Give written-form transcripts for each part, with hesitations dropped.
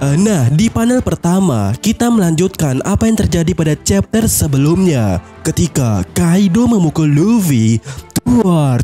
Nah, di panel pertama kita melanjutkan apa yang terjadi pada chapter sebelumnya. Ketika Kaido memukul Luffy,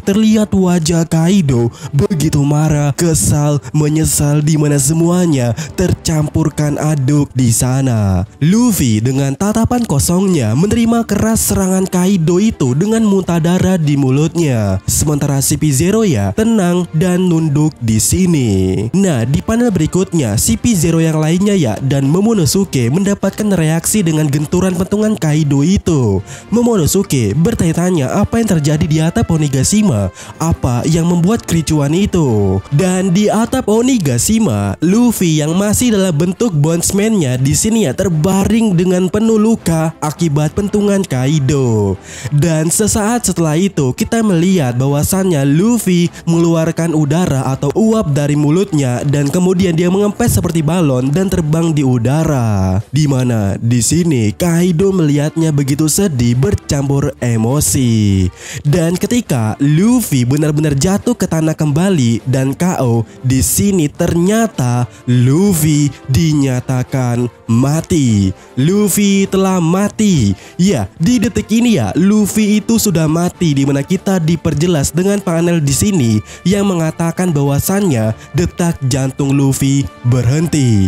terlihat wajah Kaido begitu marah, kesal, menyesal, di mana semuanya tercampurkan aduk di sana. Luffy dengan tatapan kosongnya menerima keras serangan Kaido itu dengan muntah darah di mulutnya. Sementara CP0 ya tenang dan nunduk di sini. Nah, di panel berikutnya CP0 yang lainnya ya dan Momonosuke mendapatkan reaksi dengan genturan pentungan Kaido itu. Momonosuke bertanya-tanya apa yang terjadi di atap Onigashima, apa yang membuat kericuan itu. Dan di atap Onigashima, Luffy yang masih dalam bentuk bondsman-nya di sini ya terbaring dengan penuh luka akibat pentungan Kaido. Dan sesaat setelah itu kita melihat bahwasannya Luffy mengeluarkan udara atau uap dari mulutnya dan kemudian dia mengempes seperti balon dan terbang di udara. Dimana di sini Kaido melihatnya begitu sedih bercampur emosi. Dan ketika Luffy benar-benar jatuh ke tanah kembali dan KO, di sini ternyata Luffy dinyatakan mati. Luffy telah mati. Ya, di detik ini ya Luffy itu sudah mati, dimana kita diperjelas dengan panel di sini yang mengatakan bahwasannya detak jantung Luffy berhenti.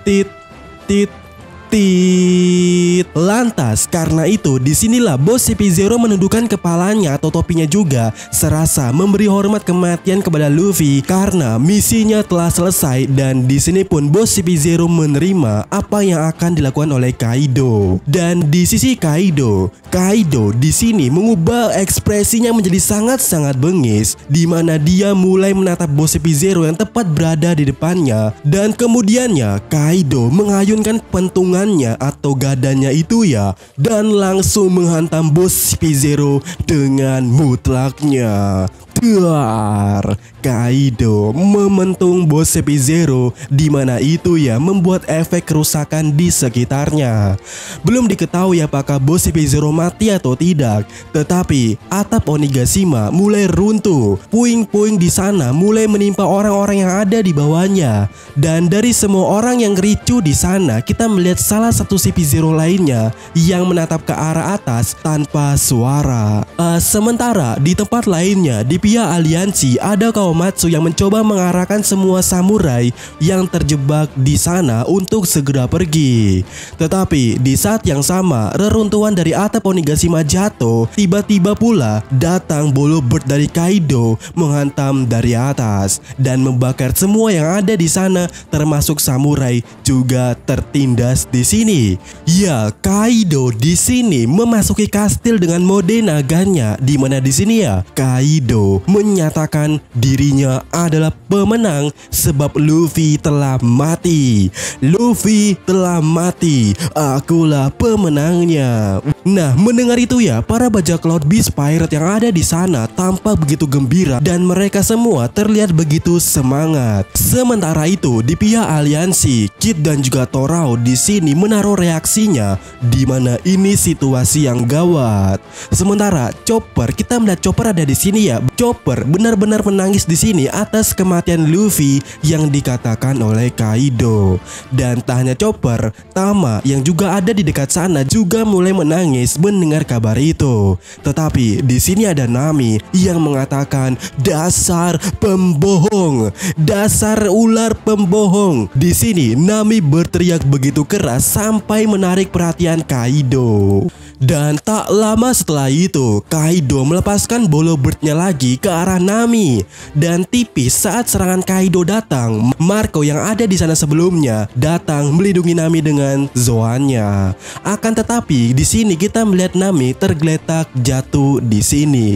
Tit tit. Lantas karena itu disinilah bos CP0 menundukkan kepalanya atau topinya juga, serasa memberi hormat kematian kepada Luffy karena misinya telah selesai. Dan di sini pun bos CP0 menerima apa yang akan dilakukan oleh Kaido. Dan di sisi Kaido di sini mengubah ekspresinya menjadi sangat-sangat bengis, di mana dia mulai menatap bos CP0 yang tepat berada di depannya. Dan kemudiannya Kaido mengayunkan pentungan atau gadanya itu ya dan langsung menghantam bos CP0 dengan mutlaknya. Kaido mementung bos CP0, di mana itu ya membuat efek kerusakan di sekitarnya. Belum diketahui apakah bos CP0 mati atau tidak, tetapi atap Onigashima mulai runtuh. Puing-puing di sana mulai menimpa orang-orang yang ada di bawahnya. Dan dari semua orang yang ricu di sana, kita melihat salah satu CP0 lainnya yang menatap ke arah atas tanpa suara. Sementara di tempat lainnya di pihak aliansi ada Kawamatsu yang mencoba mengarahkan semua samurai yang terjebak di sana untuk segera pergi. Tetapi di saat yang sama reruntuhan dari atap Onigashima jatuh, tiba-tiba pula datang bolo bird dari Kaido menghantam dari atas dan membakar semua yang ada di sana, termasuk samurai juga tertindas di sini. Ya, Kaido di sini memasuki kastil dengan mode naganya, di mana di sini ya Kaido menyatakan dirinya adalah pemenang sebab Luffy telah mati. Luffy telah mati, akulah pemenangnya. Nah, mendengar itu ya para bajak laut Beast Pirate yang ada di sana tampak begitu gembira dan mereka semua terlihat begitu semangat. Sementara itu di pihak aliansi, Kid dan juga Torao di sini menaruh reaksinya, di mana ini situasi yang gawat. Sementara Chopper, kita melihat Chopper ada di sini ya. Chopper benar-benar menangis di sini atas kematian Luffy yang dikatakan oleh Kaido. Dan tak hanya Chopper, Tama yang juga ada di dekat sana juga mulai menangis mendengar kabar itu. Tetapi di sini ada Nami yang mengatakan, dasar pembohong, dasar ular pembohong. Di sini Nami berteriak begitu keras sampai menarik perhatian Kaido. Dan tak lama setelah itu Kaido melepaskan bolo birdnya lagi ke arah Nami. Dan tipis saat serangan Kaido datang, Marco yang ada di sana sebelumnya datang melindungi Nami dengan Zoannya. Akan tetapi di sini kita melihat Nami tergeletak jatuh di sini.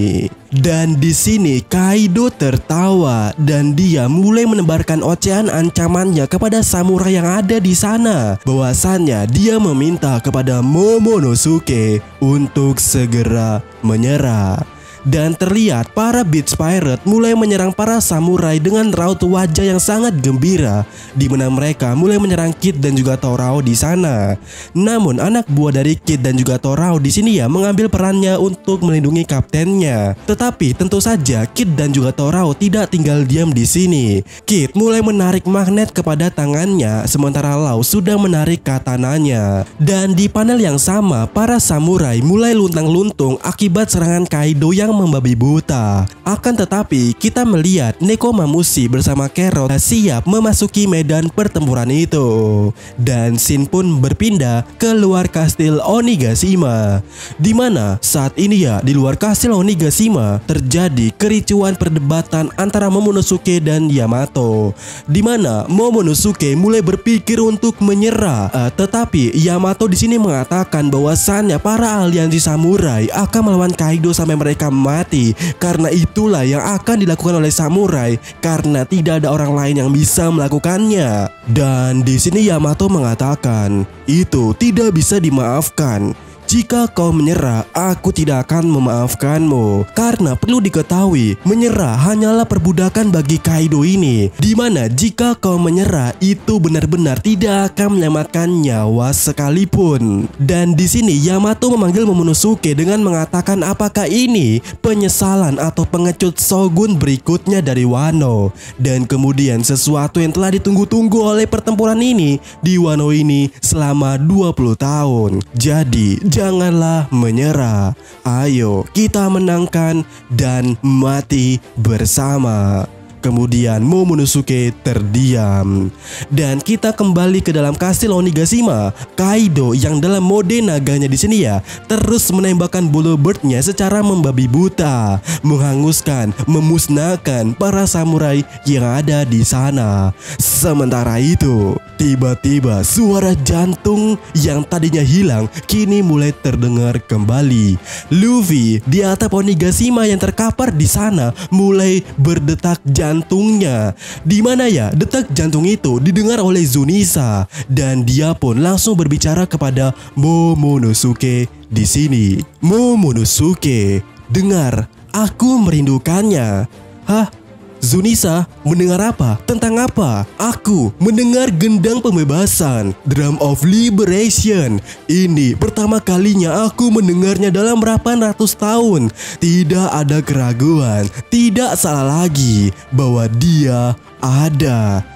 Dan di sini Kaido tertawa dan dia mulai menebarkan ocehan ancamannya kepada samurai yang ada di sana. Bahwasannya dia meminta kepada Momonosuke untuk segera menyerah. Dan terlihat para Beach Pirate mulai menyerang para samurai dengan raut wajah yang sangat gembira, di mana mereka mulai menyerang Kid dan juga Torao di sana. Namun anak buah dari Kid dan juga Torao di sini ya mengambil perannya untuk melindungi kaptennya. Tetapi tentu saja Kid dan juga Torao tidak tinggal diam di sini. Kid mulai menarik magnet kepada tangannya, sementara Lau sudah menarik katananya. Dan di panel yang sama, para samurai mulai luntang-luntung akibat serangan Kaido yang membabi buta. Akan tetapi kita melihat Nekomamushi bersama Carrot siap memasuki medan pertempuran itu. Dan scene pun berpindah ke luar kastil Onigashima, di mana saat ini ya di luar kastil Onigashima terjadi kericuan perdebatan antara Momonosuke dan Yamato, di mana Momonosuke mulai berpikir untuk menyerah, tetapi Yamato di sini mengatakan bahwasannya para aliansi samurai akan melawan Kaido sampai mereka mati, karena itulah yang akan dilakukan oleh samurai karena tidak ada orang lain yang bisa melakukannya. Dan di sini Yamato mengatakan, itu tidak bisa dimaafkan. Jika kau menyerah, aku tidak akan memaafkanmu. Karena perlu diketahui, menyerah hanyalah perbudakan bagi Kaido ini. Dimana jika kau menyerah, itu benar-benar tidak akan menyelamatkan nyawa sekalipun. Dan di sini Yamato memanggil Momonosuke dengan mengatakan apakah ini penyesalan atau pengecut Shogun berikutnya dari Wano. Dan kemudian sesuatu yang telah ditunggu-tunggu oleh pertempuran ini di Wano ini selama 20 tahun. Jadi janganlah menyerah. Ayo kita menangkan dan mati bersama. Kemudian Momonosuke terdiam. Dan kita kembali ke dalam kastil Onigashima. Kaido yang dalam mode naganya di sini ya terus menembakkan bolo birdnya secara membabi buta, menghanguskan, memusnahkan para samurai yang ada di sana. Sementara itu, tiba-tiba suara jantung yang tadinya hilang kini mulai terdengar kembali. Luffy di atap Onigashima yang terkapar di sana mulai berdetak jantungnya, di mana ya detak jantung itu didengar oleh Zunisa, dan dia pun langsung berbicara kepada Momonosuke di sini. Momonosuke, dengar, aku merindukannya. Hah? Zunisa, mendengar apa? Tentang apa? Aku mendengar gendang pembebasan, Drum of Liberation. Ini pertama kalinya aku mendengarnya dalam berapa ratus tahun. Tidak ada keraguan, tidak salah lagi bahwa dia ada.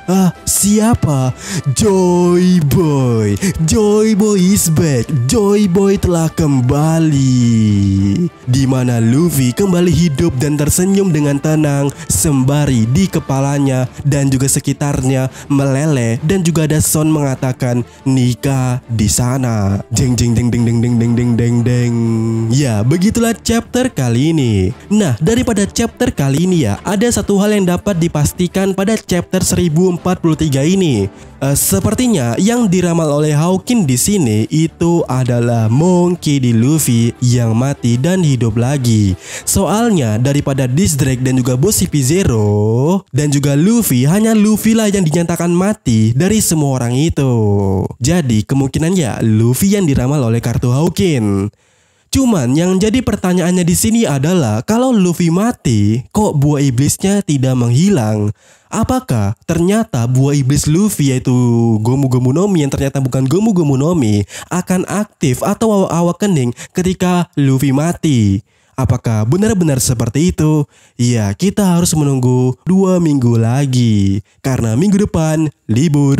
Siapa? Joy Boy. Joy Boy is back. Joy Boy telah kembali. Di mana Luffy kembali hidup dan tersenyum dengan tenang sembari di kepalanya dan juga sekitarnya meleleh, dan juga ada sound mengatakan nikah di sana. Jeng jeng jeng deng deng deng deng deng deng deng. Ya, begitulah chapter kali ini. Nah, daripada chapter kali ini ya, ada satu hal yang dapat dipastikan pada chapter 1043 ini. Sepertinya yang diramal oleh Hawking di sini itu adalah Monkey D. Luffy yang mati dan hidup lagi. Soalnya daripada Diss Drake dan juga Bos CP0 dan juga Luffy, hanya Luffy lah yang dinyatakan mati dari semua orang itu. Jadi kemungkinan ya Luffy yang diramal oleh kartu Hawking. Cuman yang jadi pertanyaannya di sini adalah kalau Luffy mati, kok buah iblisnya tidak menghilang? Apakah ternyata buah iblis Luffy yaitu Gomu Gomu no Mi yang ternyata bukan Gomu Gomu no Mi akan aktif atau awakening ketika Luffy mati? Apakah benar-benar seperti itu? Ya, kita harus menunggu 2 minggu lagi karena minggu depan libur.